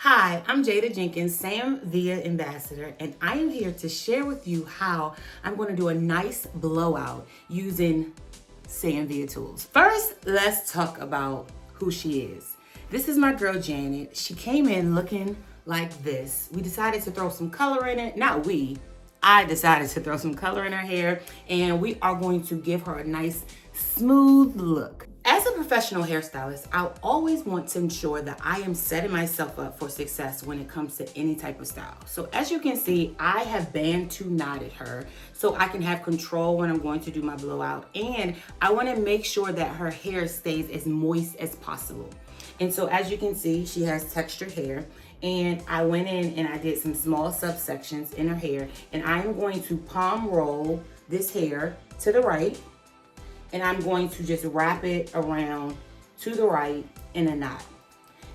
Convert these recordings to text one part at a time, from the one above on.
Hi, I'm Jada Jenkins, Villa Ambassador, and I am here to share with you how I'm going to do a nice blowout using Villa tools. First, let's talk about who she is. This is my girl Janet. She came in looking like this. We decided to throw some color in it. Not we. I decided to throw some color in her hair, and we are going to give her a nice smooth look. As a professional hairstylist, I always want to ensure that I am setting myself up for success when it comes to any type of style. So as you can see, I have bantu knotted her so I can have control when I'm going to do my blowout, and I want to make sure that her hair stays as moist as possible. And so as you can see, she has textured hair, and I went in and I did some small subsections in her hair, and I am going to palm roll this hair to the right, and I'm going to just wrap it around to the right in a knot.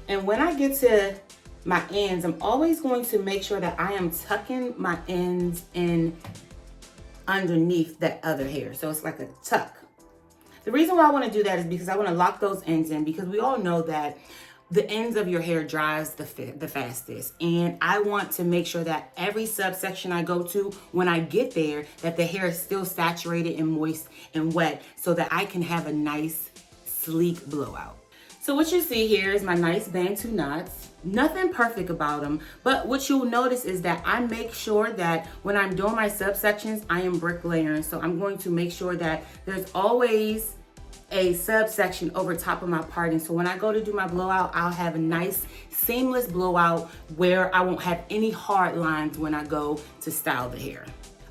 And when I get to my ends, I'm always going to make sure that I am tucking my ends in underneath that other hair. So it's like a tuck. The reason why I want to do that is because I want to lock those ends in, because we all know that the ends of your hair dries the fastest. And I want to make sure that every subsection I go to, when I get there, that the hair is still saturated and moist and wet so that I can have a nice, sleek blowout. So what you see here is my nice bantu knots. Nothing perfect about them, but what you'll notice is that I make sure that when I'm doing my subsections, I am bricklayering. So I'm going to make sure that there's always a subsection over top of my parting. So when I go to do my blowout, I'll have a nice seamless blowout where I won't have any hard lines when I go to style the hair.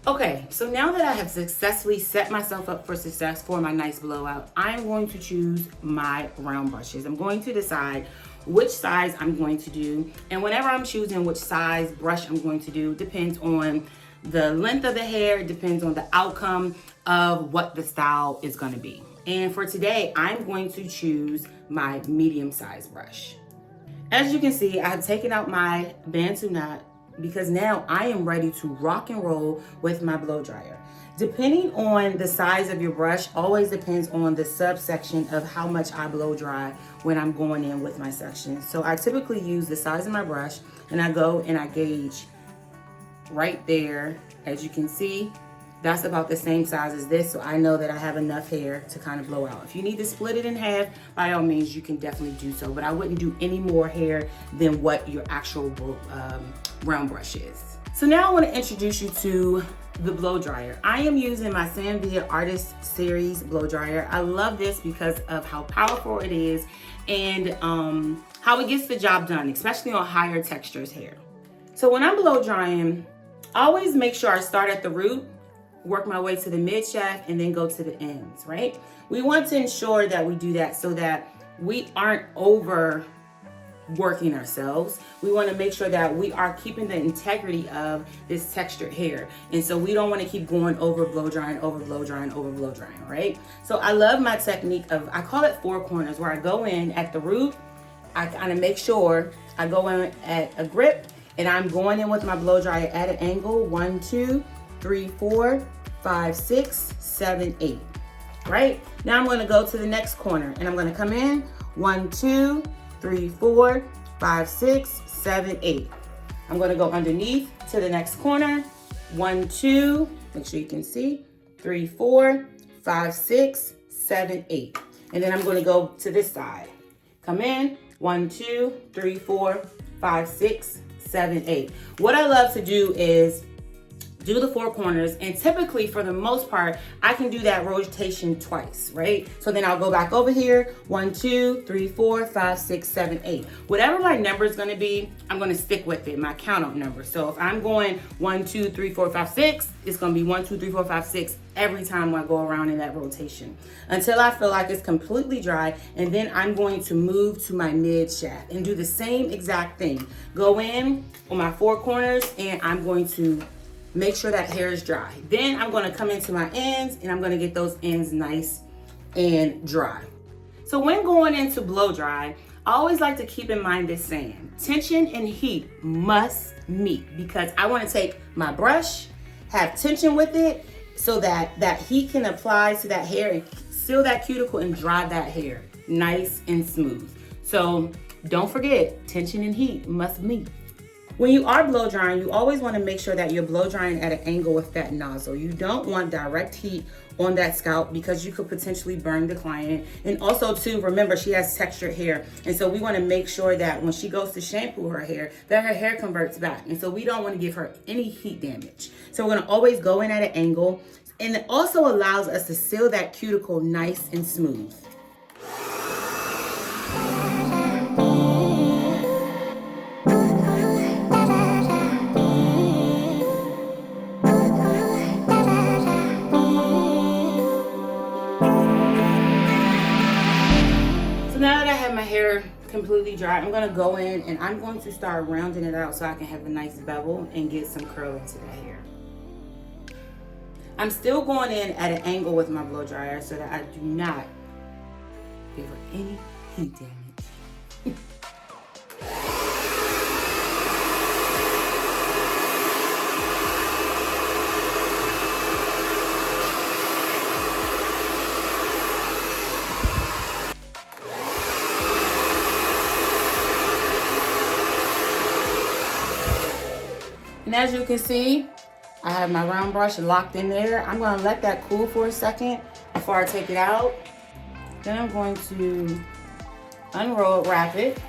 Okay, so now that I have successfully set myself up for success for my nice blowout, I'm going to choose my round brushes. I'm going to decide which size I'm going to do. And whenever I'm choosing which size brush I'm going to do, depends on the length of the hair, it depends on the outcome of what the style is going to be. And for today, I'm going to choose my medium-sized brush. As you can see, I have taken out my bantu knot because now I am ready to rock and roll with my blow dryer. Depending on the size of your brush, always depends on the subsection of how much I blow dry when I'm going in with my section. So I typically use the size of my brush, and I go and I gauge right there. As you can see, that's about the same size as this, so I know that I have enough hair to kind of blow out. If you need to split it in half, by all means, you can definitely do so, but I wouldn't do any more hair than what your actual round brush is. So now I want to introduce you to the blow dryer. I am using my Villa Artist Series blow dryer. I love this because of how powerful it is and how it gets the job done, especially on higher textures hair. So when I'm blow drying, I always make sure I start at the root, work my way to the mid shaft, and then go to the ends, right? We want to ensure that we do that so that we aren't overworking ourselves. We want to make sure that we are keeping the integrity of this textured hair. And so we don't want to keep going over blow drying, over blow drying, over blow drying, right? So I love my technique of, I call it 4 corners, where I go in at the root, I kind of make sure I go in at a grip, and I'm going in with my blow dryer at an angle, 1, 2, 3, 4, 5, 6, 7, 8, right? Now I'm gonna go to the next corner, and I'm gonna come in, 1, 2, 3, 4, 5, 6, 7, 8. I'm gonna go underneath to the next corner, 1, 2, make sure you can see, 3, 4, 5, 6, 7, 8. And then I'm gonna go to this side. Come in, 1, 2, 3, 4, 5, 6, 7, 8. What I love to do is do the 4 corners, and typically for the most part, I can do that rotation twice, right? So then I'll go back over here, 1, 2, 3, 4, 5, 6, 7, 8. Whatever my number is gonna be, I'm gonna stick with it, my count out number. So if I'm going 1, 2, 3, 4, 5, 6, it's gonna be 1, 2, 3, 4, 5, 6 every time I go around in that rotation until I feel like it's completely dry, and then I'm going to move to my mid shaft and do the same exact thing. Go in on my 4 corners, and I'm going to make sure that hair is dry. Then I'm gonna come into my ends, and I'm gonna get those ends nice and dry. So when going into blow dry, I always like to keep in mind this saying, tension and heat must meet, because I wanna take my brush, have tension with it, so that that heat can apply to that hair and seal that cuticle and dry that hair nice and smooth. So Don't forget, tension and heat must meet. When you are blow drying, you always want to make sure that you're blow drying at an angle with that nozzle. You don't want direct heat on that scalp because you could potentially burn the client. And also too, remember, she has textured hair. And so we want to make sure that when she goes to shampoo her hair, that her hair converts back. And so we don't want to give her any heat damage. So we're going to always go in at an angle. And it also allows us to seal that cuticle nice and smooth. Hair completely dry, I'm going to go in and I'm going to start rounding it out so I can have a nice bevel and get some curl into the hair. I'm still going in at an angle with my blow dryer so that I do not give her any heat damage. And as you can see, I have my round brush locked in there. I'm going to let that cool for a second before I take it out. Then I'm going to unroll it, wrap it.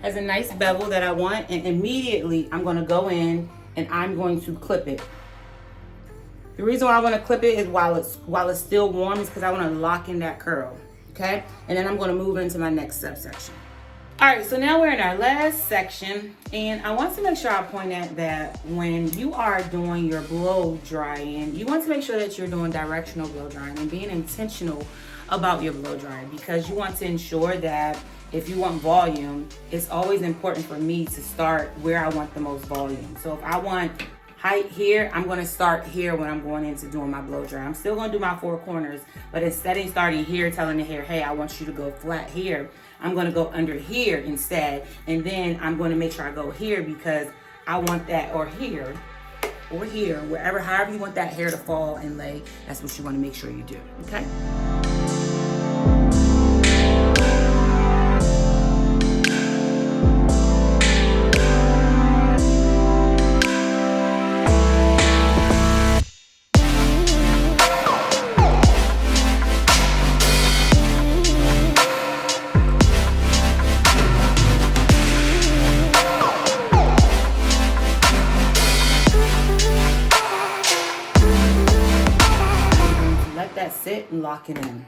Has a nice bevel that I want, and immediately I'm going to go in and I'm going to clip it. The reason why I want to clip it is while it's still warm is because I want to lock in that curl, okay? And then I'm going to move into my next subsection. All right, so now we're in our last section, and I want to make sure I point out that when you are doing your blow drying, you want to make sure that you're doing directional blow drying and being intentional about your blow drying, because you want to ensure that if you want volume, it's always important for me to start where I want the most volume. So if I want height here, I'm going to start here when I'm going into doing my blow dry. I'm still going to do my four corners, but instead of starting here, telling the hair, hey, I want you to go flat here, I'm going to go under here instead. And then I'm going to make sure I go here because I want that, or here, wherever, however you want that hair to fall and lay, that's what you want to make sure you do, okay? Sit and lock it in.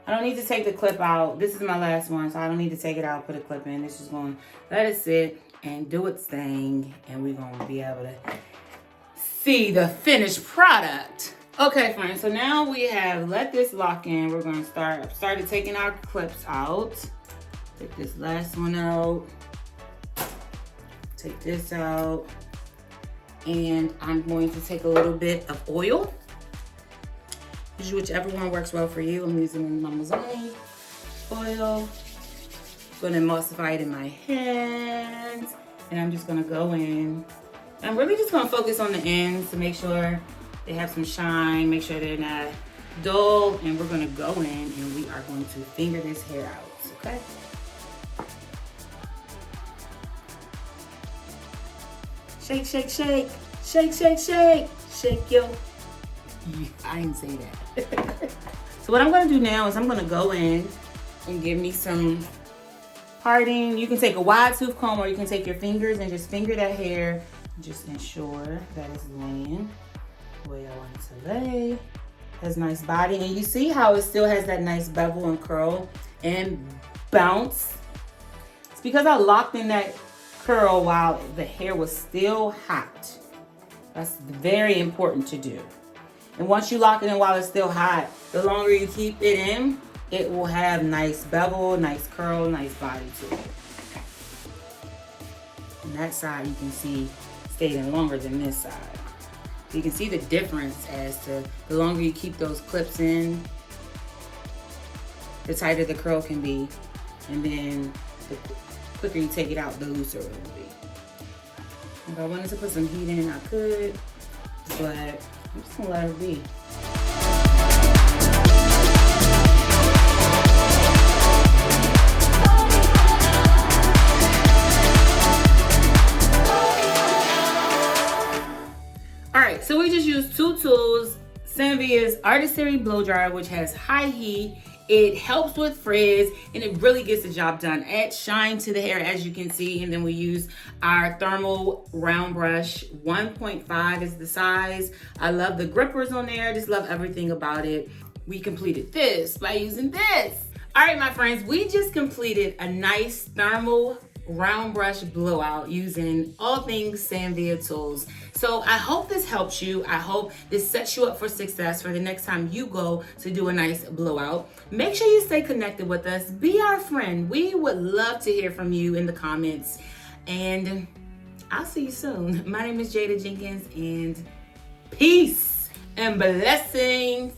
I don't need to take the clip out. This is my last one, so I don't need to take it out, put a clip in. It's just going to let it sit and do its thing, and we're going to be able to see the finished product. Okay, fine. So now we have let this lock in. We're going to started taking our clips out. Take this last one out. Take this out. And I'm going to take a little bit of oil. Use whichever one works well for you. I'm using my Mazzoni oil. I'm going to emulsify it in my hands. And I'm just going to go in. I'm really just going to focus on the ends to make sure they have some shine. Make sure they're not dull. And we're going to go in and we are going to finger this hair out. Okay? Shake, shake, shake. Shake, shake, shake. Shake yo. I didn't say that. So what I'm going to do now is I'm going to go in and give me some parting. You can take a wide tooth comb or you can take your fingers and just finger that hair. Just ensure that it's laying the way I want it to lay. Has nice body. And you see how it still has that nice bevel and curl and bounce. It's because I locked in that curl while the hair was still hot. That's very important to do. And once you lock it in while it's still hot, the longer you keep it in, it will have nice bevel, nice curl, nice body to it. And that side you can see stayed in longer than this side. So you can see the difference as to the longer you keep those clips in, the tighter the curl can be. And then the quicker you take it out, the looser it will be. If I wanted to put some heat in, I could, but I'm just gonna let it be. Tools Sanvia's Artistry Blow Dryer, which has high heat. It helps with frizz and it really gets the job done. Adds shine to the hair, as you can see. And then we use our thermal round brush. 1.5 is the size. I love the grippers on there. I just love everything about it. We completed this by using this. All right, my friends, we just completed a nice thermal round brush blowout using all things Sanvia tools. So I hope this helps you. I hope this sets you up for success for the next time you go to do a nice blowout. Make sure you stay connected with us. Be our friend. We would love to hear from you in the comments. And I'll see you soon. My name is Jada Jenkins, and peace and blessings.